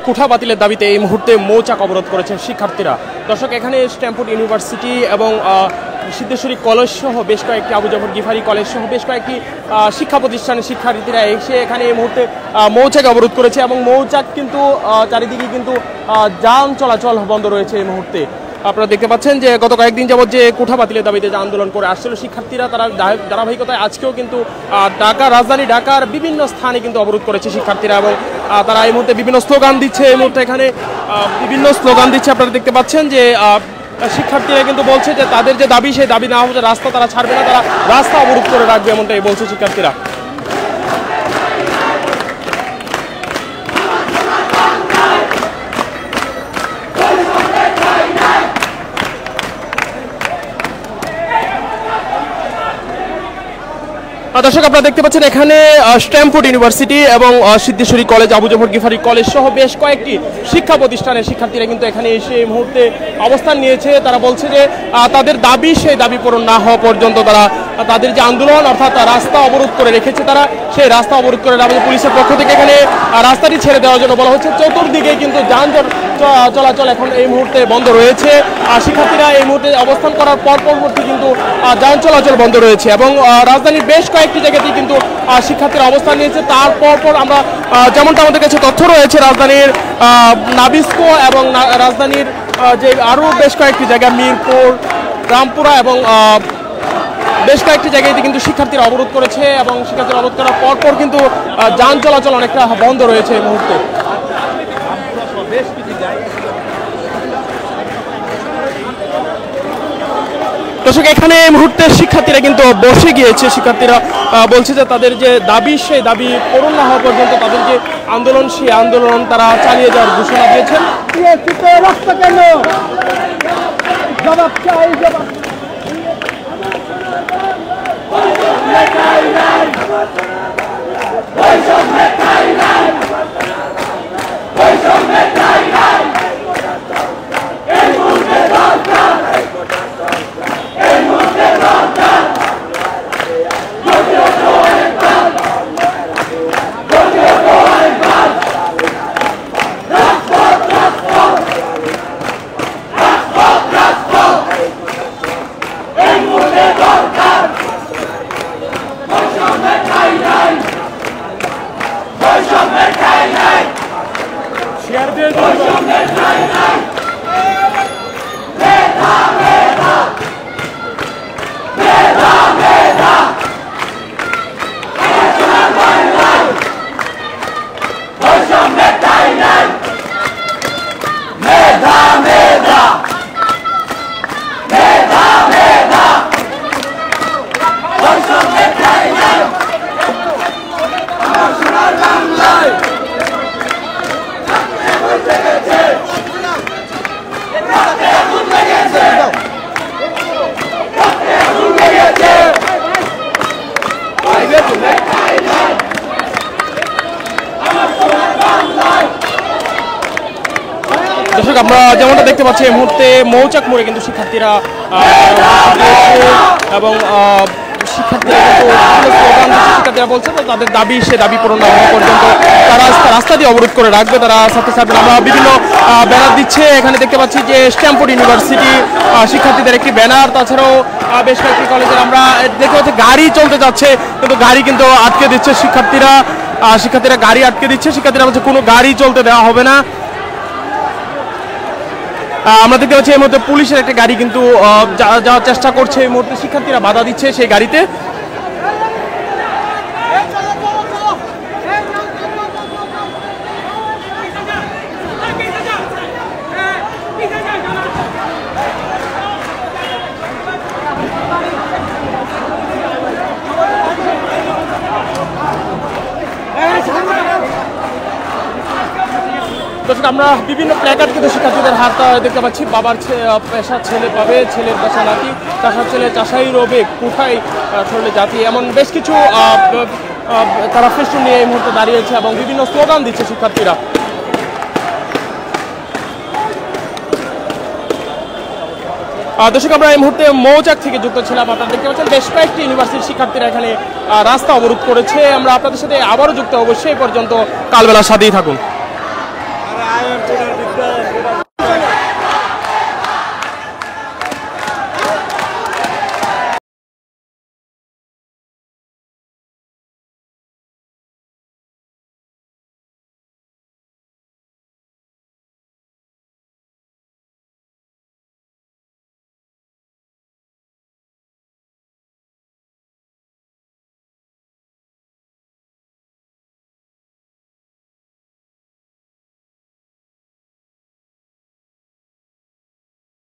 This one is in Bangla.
কোঠা বাতিলের দাবিতে এই মুহূর্তে মৌচাক অবরোধ করেছেন শিক্ষার্থীরা। দর্শক, এখানে স্ট্যামফোর্ড ইউনিভার্সিটি এবং সিদ্ধেশ্বরী কলেজ সহ বেশ কয়েকটি, আবু জাফর গিফারি কলেজ সহ বেশ কয়েকটি শিক্ষা প্রতিষ্ঠানের শিক্ষার্থীরা এসে এখানে এই মুহূর্তে মৌচাক অবরোধ করেছে এবং মৌচাক কিন্তু চারিদিকে কিন্তু যান চলাচল বন্ধ রয়েছে এই মুহূর্তে। আপনারা দেখতে পাচ্ছেন যে গত কয়েকদিন যাবত যে কোঠা বাতিলের দাবিতে যে আন্দোলন করে আসছিল শিক্ষার্থীরা, তারা ধারাবাহিকতায় আজকেও কিন্তু রাজধানী ঢাকার বিভিন্ন স্থানে কিন্তু অবরোধ করেছে শিক্ষার্থীরা এবং তারা এই মুহূর্তে বিভিন্ন স্লোগান দিচ্ছে। এই মুহূর্তে এখানে বিভিন্ন স্লোগান দিচ্ছে। আপনারা দেখতে পাচ্ছেন যে শিক্ষার্থীরা কিন্তু বলছে যে তাদের যে দাবি, সেই দাবি না হচ্ছে রাস্তা তারা ছাড়বে না, তারা রাস্তা অবরোধ করে রাখবে, এমনটাই বলছে শিক্ষার্থীরা। দর্শক, আপনারা দেখতে পাচ্ছেন এখানে স্ট্যামফোর্ড ইউনিভার্সিটি এবং সিদ্ধেশ্বরী কলেজ, আবু জাফর গিফারি কলেজ সহ বেশ কয়েকটি শিক্ষা প্রতিষ্ঠানের শিক্ষার্থীরা কিন্তু এখানে এসে এই মুহূর্তে অবস্থান নিয়েছে। তারা বলছে যে তাদের দাবি, সেই দাবি পূরণ না হওয়া পর্যন্ত তারা তাদের যে আন্দোলন অর্থাৎ রাস্তা অবরোধ করে রেখেছে, তারা সেই রাস্তা অবরোধ করে রাখবে। পুলিশের পক্ষ থেকে এখানে রাস্তাটি ছেড়ে দেওয়ার জন্য বলা হচ্ছে। চতুর্দিকে কিন্তু যানজট চলাচল এখন এই মুহূর্তে বন্ধ রয়েছে। শিক্ষার্থীরা এই মুহূর্তে অবস্থান করার পরবর্তী কিন্তু যান চলাচল বন্ধ রয়েছে এবং রাজধানীর বেশ কয়েকটি জায়গাতেই কিন্তু শিক্ষার্থীরা অবস্থান নিয়েছে। তারপর আমরা যেমনটা আমাদের কাছে তথ্য রয়েছে, রাজধানীর নাবিস্কো এবং রাজধানীর যে আরও বেশ কয়েকটি জায়গা, মিরপুর, রামপুরা এবং বেশ কয়েকটি জায়গায় কিন্তু শিক্ষার্থীরা অবরোধ করেছে এবং শিক্ষার্থীরা অবরোধ করার পরপর কিন্তু যান চলাচল অনেকটা বন্ধ রয়েছে এই মুহূর্তে। দর্শক, এখানে এই মুহূর্তে শিক্ষার্থীরা কিন্তু বসে গিয়েছে। শিক্ষার্থীরা বলছে যে তাদের যে দাবি, সেই দাবি পূরণ না হওয়া পর্যন্ত তাদের যে আন্দোলন, সেই আন্দোলন তারা চালিয়ে যাওয়ার ঘোষণা দিয়েছেন। দর্শক, আমরা যেমনটা দেখতে পাচ্ছি এই মুহূর্তে মৌচাক মোড়ে কিন্তু শিক্ষার্থীরা এবং শিক্ষার্থীরা বলছে তাদের দাবি, সে দাবি পূরণ না হওয়া পর্যন্ত তারা রাস্তা দিয়ে অবরোধ করে রাখবে, তারা ছাত্রছাত্রীরা। আমরা বিভিন্ন ব্যানার দিচ্ছে। এখানে দেখতে পাচ্ছি যে স্ট্যামফোর্ড ইউনিভার্সিটি শিক্ষার্থীদের একটি ব্যানার, তাছাড়াও বেশ কয়েকটি কলেজের আমরা দেখতে পাচ্ছি গাড়ি চলতে যাচ্ছে, কিন্তু গাড়ি কিন্তু আটকে দিচ্ছে শিক্ষার্থীরা গাড়ি আটকে দিচ্ছে। শিক্ষার্থীরা বলছে কোনো গাড়ি চলতে দেওয়া হবে না। আমরা দেখতে পাচ্ছি এই মুহূর্তে পুলিশের একটা গাড়ি কিন্তু যাওয়ার চেষ্টা করছে। এই মুহূর্তে শিক্ষার্থীরা বাধা দিচ্ছে সেই গাড়িতে। দর্শক, আমরা বিভিন্ন প্ল্যাকার্ড কিন্তু শিক্ষার্থীদের হাত দেখতে পাচ্ছি। বাবার পেশা ছেলে পাবে, ছেলের পেশা নাতি, চাষার ছেলে চাষাই রবে, কোথায় ছড়লে জাতি, এমন বেশ কিছু তারা ফেস্টুন নিয়ে এই মুহূর্তে দাঁড়িয়েছে এবং বিভিন্ন স্লোগান দিচ্ছে শিক্ষার্থীরা। দর্শক, আমরা এই মুহূর্তে মৌচাক থেকে যুক্ত ছিলাম। আপনারা দেখতে পাচ্ছেন বেশ কয়েকটি ইউনিভার্সিটির শিক্ষার্থীরা এখানে রাস্তা অবরোধ করেছে। আমরা আপনাদের সাথে আবারও যুক্ত হব, সেই পর্যন্ত কালবেলার সাথেই থাকুন। কম্পিউটার বিজ্ঞান